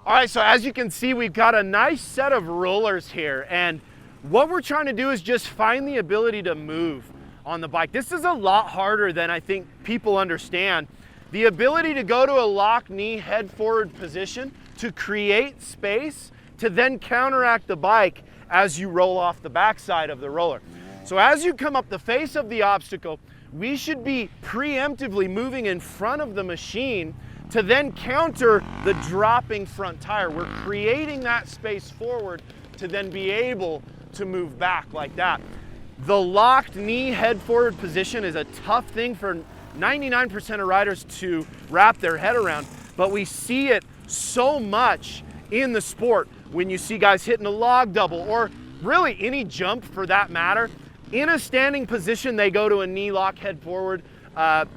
All right, so as you can see, we've got a nice set of rollers here, and what we're trying to do is just find the ability to move on the bike. This is a lot harder than I think people understand. The ability to go to a lock knee, head forward position to create space to then counteract the bike as you roll off the backside of the roller. So as you come up the face of the obstacle, we should be preemptively moving in front of the machine to then counter the dropping front tire. We're creating that space forward to then be able to move back like that. The locked knee head forward position is a tough thing for 99% of riders to wrap their head around, but we see it so much in the sport when you see guys hitting a log double or really any jump for that matter. In a standing position, they go to a knee lock head forward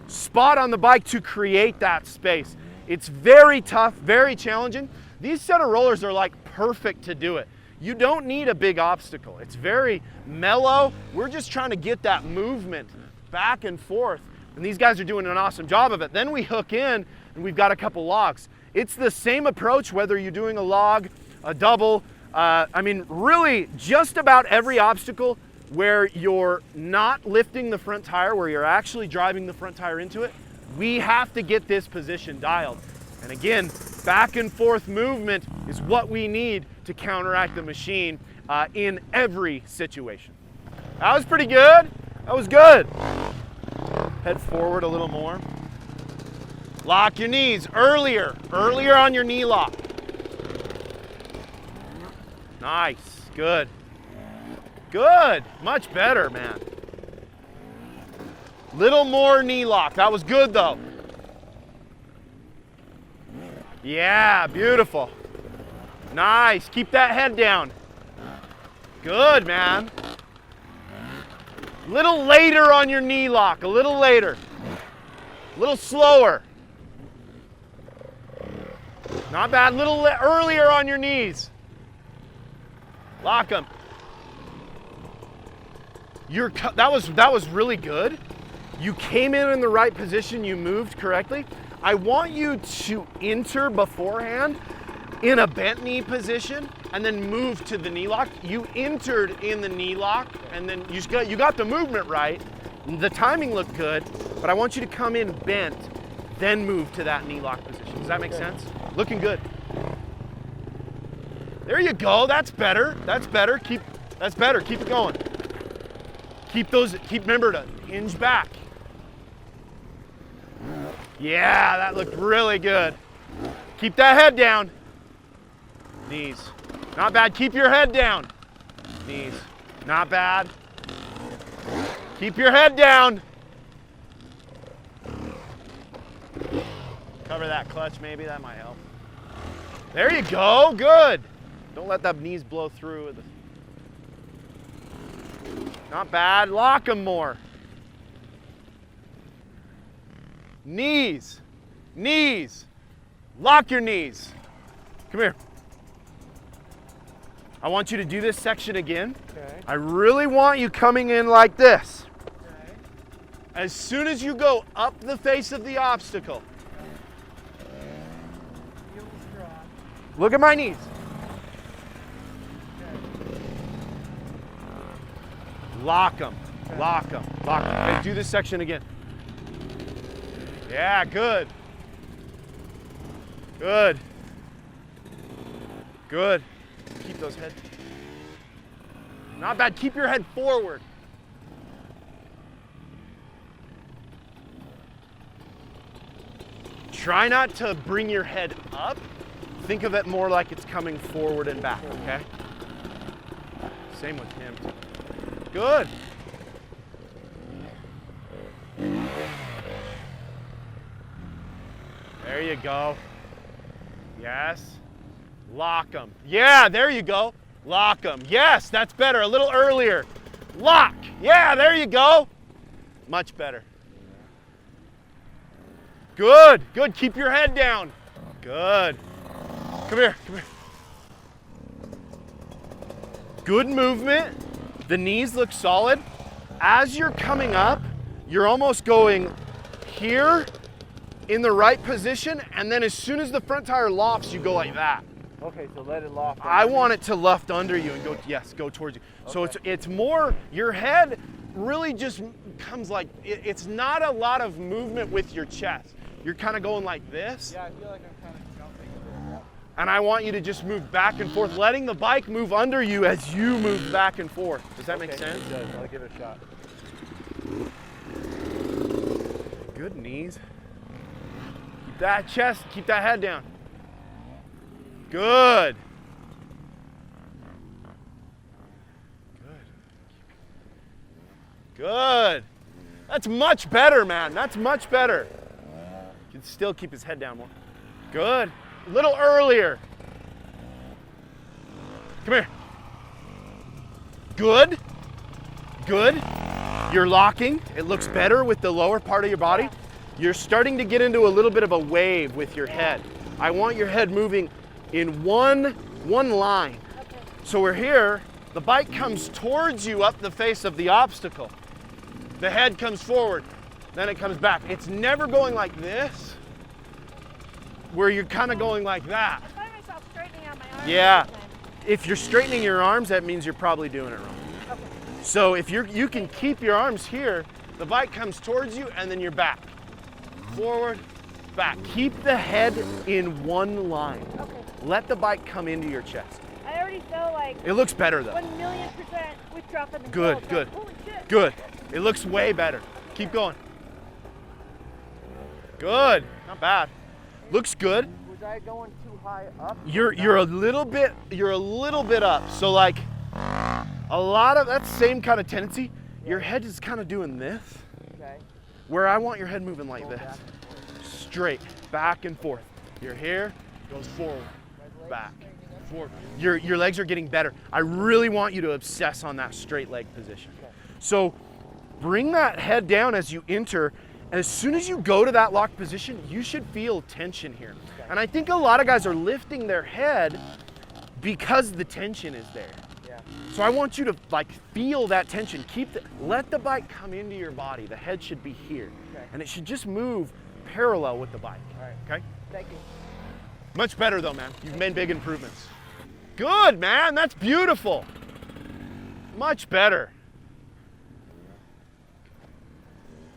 spot on the bike to create that space. It's very tough, very challenging. These set of rollers are like perfect to do it. You don't need a big obstacle. It's very mellow. We're just trying to get that movement back and forth. And these guys are doing an awesome job of it. Then we hook in and we've got a couple logs. It's the same approach whether you're doing a log, a double, I mean, really just about every obstacle where you're not lifting the front tire, where you're actually driving the front tire into it, we have to get this position dialed. And again, back and forth movement is what we need to counteract the machine in every situation. That was pretty good. That was good. Head forward a little more. Lock your knees earlier on your knee lock. Nice, good. Good, much better, man. Little more knee lock, that was good though. Yeah, beautiful. Nice, keep that head down. Good, man. Little later on your knee lock, a little later. A little slower. Not bad, a little earlier on your knees. Lock them. That was really good. You came in the right position, you moved correctly. I want you to enter beforehand in a bent knee position and then move to the knee lock. You entered in the knee lock and then you got the movement right. The timing looked good, but I want you to come in bent, then move to that knee lock position. Does that make sense? Looking good. There you go, that's better. That's better, that's better, keep it going. Remember to hinge back. Yeah, that looked really good. Keep that head down. Knees, not bad, keep your head down. Knees, not bad. Keep your head down. Cover that clutch maybe, that might help. There you go, good. Don't let that knees blow through. Not bad, lock them more. Knees, knees, lock your knees. Come here. I want you to do this section again. Okay. I really want you coming in like this. Okay. As soon as you go up the face of the obstacle, look at my knees. Lock them, lock them, lock them. Okay, do this section again. Yeah, good. Good. Good. Keep those heads. Not bad, keep your head forward. Try not to bring your head up. Think of it more like it's coming forward and back, okay? Same with him. Good. There you go. Yes. Lock them. Yeah, there you go. Lock them. Yes, that's better. A little earlier. Lock. Yeah, there you go. Much better. Good. Good. Keep your head down. Good. Come here. Come here. Good movement. The knees look solid. As you're coming up, you're almost going here in the right position, and then as soon as the front tire lofts, you go like that. Okay, so let it loft. I want it to loft under you and go, yes, go towards you. Okay. So it's more, your head really just comes like, it's not a lot of movement with your chest. You're kind of going like this. Yeah, I feel like I'm kind of jumping a bit. And I want you to just move back and forth, letting the bike move under you as you move back and forth. Does that make sense? It does. I'll give it a shot. Good knees. Keep that chest, keep that head down. Good. Good. That's much better, man. That's much better. You can still keep his head down more. Good. A little earlier. Come here. Good. Good. You're locking. It looks better with the lower part of your body. You're starting to get into a little bit of a wave with your head. I want your head moving in one line. Okay. So we're here, the bike comes towards you up the face of the obstacle. The head comes forward, then it comes back. It's never going like this, where you're kind of going like that. I find myself straightening out my arms. Yeah. If you're straightening your arms, that means you're probably doing it wrong. Okay. So if you can keep your arms here, the bike comes towards you and then you're back. Forward, back. Keep the head in one line. Okay. Let the bike come into your chest. I already feel like It looks better though. 1,000,000% with dropping the Good, hill. good. Holy shit. Good. It looks way better. Keep going. Good. Not bad. Looks good. Was I going too high up? You're a little bit up. So like a lot of that same kind of tendency. Your head is kind of doing this. Okay. Where I want your head moving like Going this. back and forth. Straight, back and forth. You're here, goes forward, back, forward. Your legs are getting better. I really want you to obsess on that straight leg position. Okay. So bring that head down as you enter, and as soon as you go to that locked position, you should feel tension here. Okay. And I think a lot of guys are lifting their head because the tension is there. Yeah. So I want you to like feel that tension. Let the bike come into your body. The head should be here. Okay. And it should just move parallel with the bike. All right. Okay? Thank you. Much better though, man. You've made big improvements. Good, man. That's beautiful. Much better.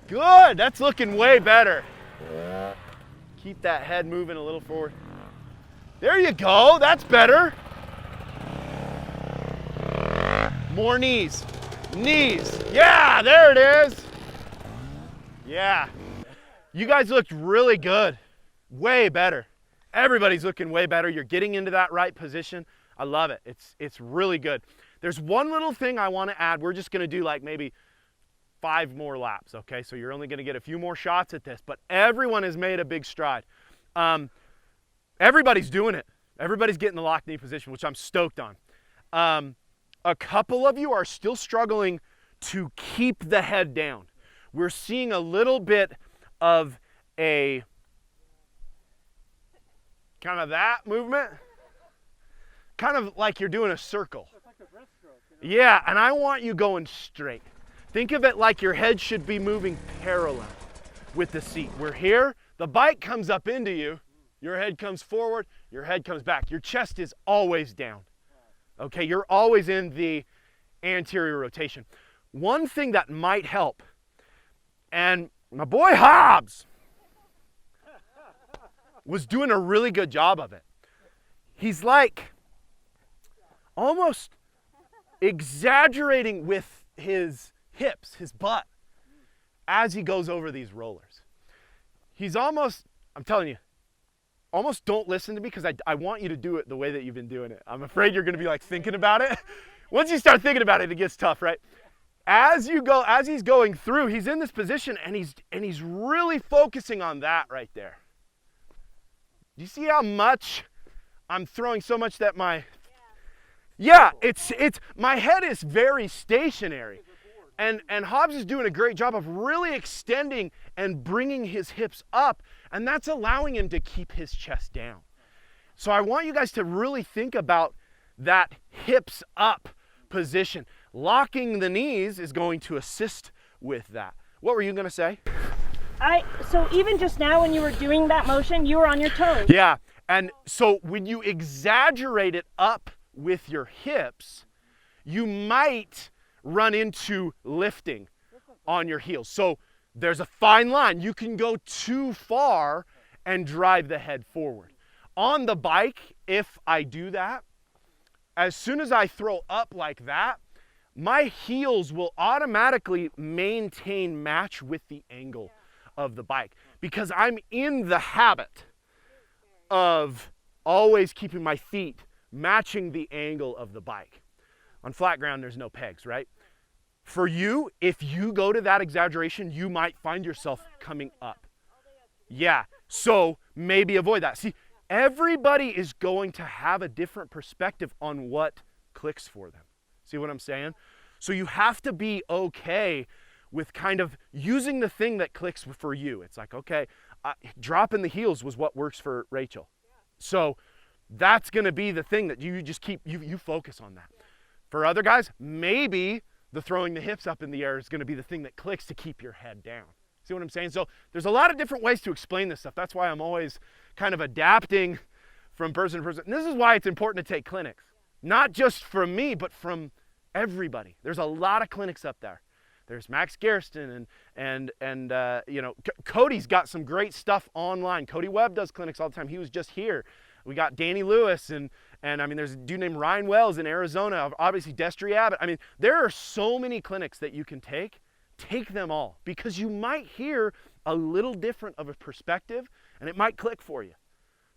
Good. That's looking way better. Keep that head moving a little forward. There you go. That's better. More knees. Knees. Yeah, there it is. Yeah. You guys looked really good. Way better. Everybody's looking way better. You're getting into that right position. I love it. It's really good. There's one little thing I want to add. We're just going to do like maybe 5 more laps, okay? So you're only going to get a few more shots at this, but everyone has made a big stride. Everybody's doing it. Everybody's getting the locked knee position, which I'm stoked on. A couple of you are still struggling to keep the head down. We're seeing a little bit of a kind of that movement, kind of like you're doing a circle. It's like a breaststroke. You know? Yeah, and I want you going straight. Think of it like your head should be moving parallel with the seat. We're here, the bike comes up into you, your head comes forward, your head comes back. Your chest is always down. Okay, you're always in the anterior rotation. One thing that might help, and my boy Hobbs was doing a really good job of it. He's like almost exaggerating with his hips, his butt, as he goes over these rollers. He's almost, I'm telling you, almost don't listen to me because I want you to do it the way that you've been doing it. I'm afraid you're gonna be like thinking about it. Once you start thinking about it, it gets tough, right? As he's going through, he's in this position and he's really focusing on that right there. Do you see how much I'm throwing so much that it's my head is very stationary. And Hobbs is doing a great job of really extending and bringing his hips up, and that's allowing him to keep his chest down. So I want you guys to really think about that hips up position. Locking the knees is going to assist with that. What were you going to say? So even just now when you were doing that motion, you were on your toes. Yeah, And so when you exaggerate it up with your hips, you might run into lifting on your heels. So there's a fine line. You can go too far and drive the head forward. On the bike, if I do that, as soon as I throw up like that, my heels will automatically maintain match with the angle of the bike because I'm in the habit of always keeping my feet matching the angle of the bike. On flat ground, there's no pegs, right? For you, if you go to that exaggeration, you might find yourself coming up. Yeah, so maybe avoid that. See, everybody is going to have a different perspective on what clicks for them. See what I'm saying? So you have to be okay with kind of using the thing that clicks for you. It's like, okay, dropping the heels was what works for Rachel. So that's going to be the thing that you just keep, you focus on that. For other guys, maybe the throwing the hips up in the air is going to be the thing that clicks to keep your head down. See what I'm saying? So there's a lot of different ways to explain this stuff. That's why I'm always kind of adapting from person to person. And this is why it's important to take clinics. Not just from me, but from everybody. There's a lot of clinics up there. There's Max Garriston and you know, Cody's got some great stuff online. Cody Webb does clinics all the time. He was just here. We got Danny Lewis and I mean, there's a dude named Ryan Wells in Arizona. Obviously, Destry Abbott. I mean, there are so many clinics that you can take. Take them all because you might hear a little different of a perspective and it might click for you.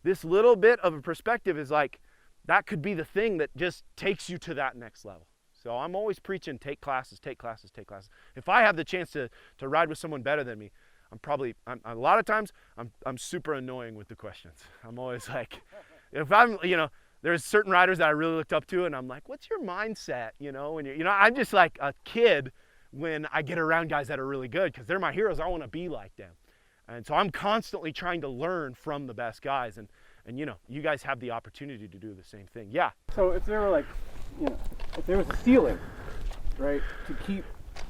This little bit of a perspective is like, that could be the thing that just takes you to that next level. So I'm always preaching, take classes, take classes, take classes. If I have the chance to ride with someone better than me, a lot of times I'm super annoying with the questions. I'm always like, if I'm, you know, there's certain riders that I really looked up to and I'm like, what's your mindset? You know, when you know, I'm just like a kid when I get around guys that are really good because they're my heroes. I want to be like them. And so I'm constantly trying to learn from the best guys. And you know, you guys have the opportunity to do the same thing. Yeah. So if there were like, you know, if there was a ceiling, right, to keep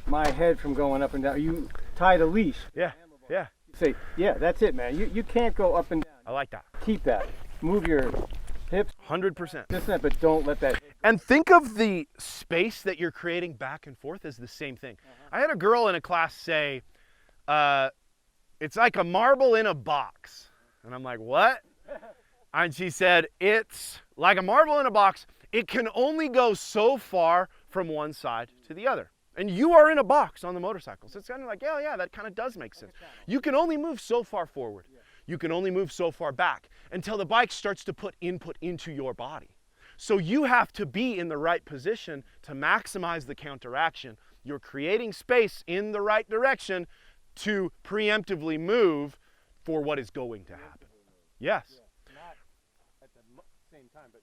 my head from going up and down, you tied a leash. Yeah. Yeah. Say, yeah, that's it, man. You can't go up and down. I like that. Keep that. Move your hips. 100%. Just that, but don't let that. And think of the space that you're creating back and forth as the same thing. I had a girl in a class say, it's like a marble in a box. And I'm like, what? And she said, it's like a marble in a box. It can only go so far from one side to the other. And you are in a box on the motorcycle. So it's kind of like, yeah, that kind of does make sense. You can only move so far forward. You can only move so far back until the bike starts to put input into your body. So you have to be in the right position to maximize the counteraction. You're creating space in the right direction to preemptively move for what is going to happen. Yes. Not at the same time, but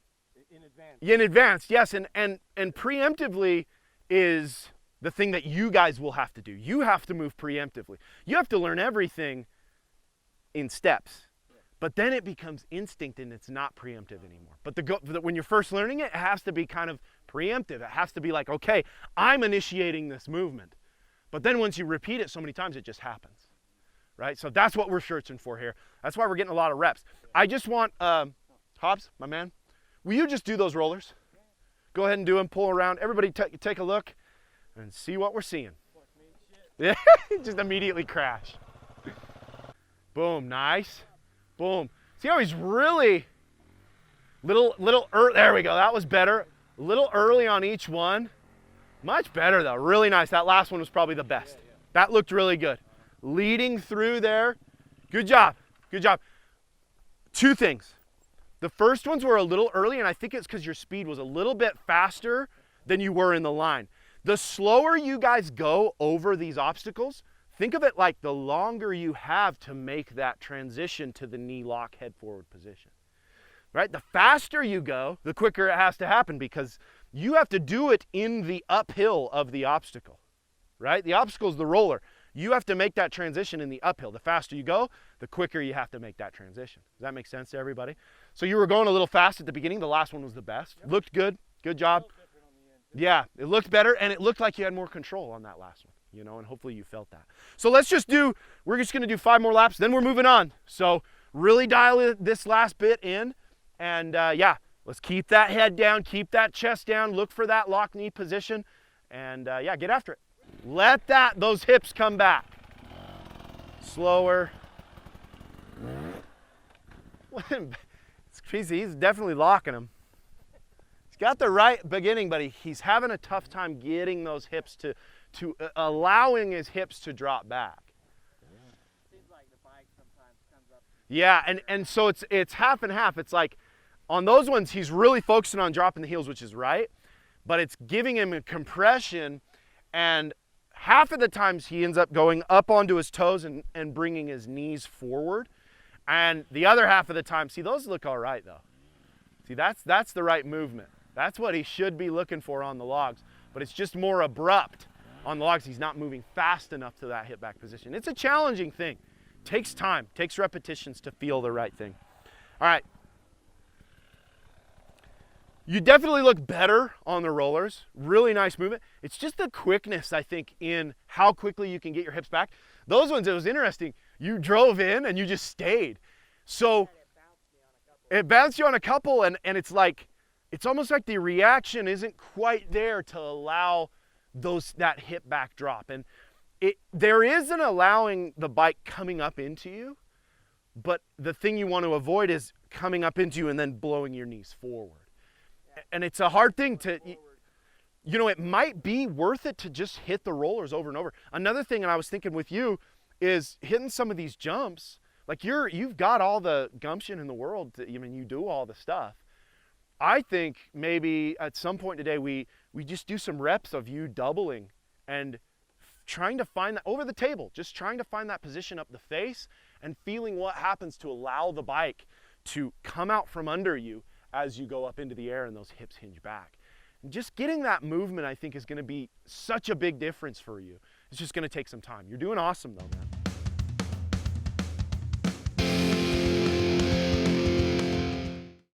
in advance. In advance, yes. And preemptively is the thing that you guys will have to do. You have to move preemptively. You have to learn everything in steps. But then it becomes instinct and it's not preemptive anymore. But when you're first learning it, it has to be kind of preemptive. It has to be like, okay, I'm initiating this movement. But then once you repeat it so many times, it just happens, right? So that's what we're searching for here. That's why we're getting a lot of reps. I just want, Hobbs, my man, will you just do those rollers? Go ahead and do them, pull around. Everybody take a look and see what we're seeing. Yeah, just immediately crash. Boom, nice. Boom. See how he's really little early. There we go. That was better. A little early on each one. Much better though. Really nice. That last one was probably the best. That looked really good. Leading through there. Good job. Good job. Two things. The first ones were a little early, and I think it's because your speed was a little bit faster than you were in the line. The slower you guys go over these obstacles, think of it like the longer you have to make that transition to the knee lock head forward position, right? The faster you go, the quicker it has to happen because you have to do it in the uphill of the obstacle, right? The obstacle is the roller. You have to make that transition in the uphill. The faster you go, the quicker you have to make that transition. Does that make sense to everybody? So you were going a little fast at the beginning. The last one was the best. Yep. Looked good. Good job. Yeah, it looked better, and it looked like you had more control on that last one. You know, and hopefully you felt that. So we're just going to do 5 more laps, then we're moving on. So really dial this last bit in. And yeah, let's keep that head down, keep that chest down, look for that lock knee position, and yeah, get after it. Let those hips come back. Slower. It's crazy, he's definitely locking them. He's got the right beginning, but he's having a tough time getting those hips to allowing his hips to drop back. Seems like the bike sometimes comes up. Yeah, and so it's half and half. It's like on those ones, he's really focusing on dropping the heels, which is right, but it's giving him a compression, and half of the times he ends up going up onto his toes and bringing his knees forward. And the other half of the time, see, those look all right though. See, that's the right movement. That's what he should be looking for on the logs, but it's just more abrupt on the logs. He's not moving fast enough to that hip back position. It's a challenging thing. Takes time, takes repetitions to feel the right thing. All right. You definitely look better on the rollers. Really nice movement. It's just the quickness, I think, in how quickly you can get your hips back. Those ones, it was interesting. You drove in and you just stayed. So it bounced you on a couple, and it's like, it's almost like the reaction isn't quite there to allow that hip back drop. And there isn't allowing the bike coming up into you, but the thing you want to avoid is coming up into you and then blowing your knees forward. And it's a hard thing to, you know, it might be worth it to just hit the rollers over and over. Another thing, and I was thinking with you, is hitting some of these jumps. Like you've got all the gumption in the world to, I mean, you do all the stuff. I think maybe at some point today we just do some reps of you doubling and trying to find that over the table, just trying to find that position up the face and feeling what happens to allow the bike to come out from under you as you go up into the air and those hips hinge back. And just getting that movement, I think, is going to be such a big difference for you. It's just going to take some time. You're doing awesome though, man.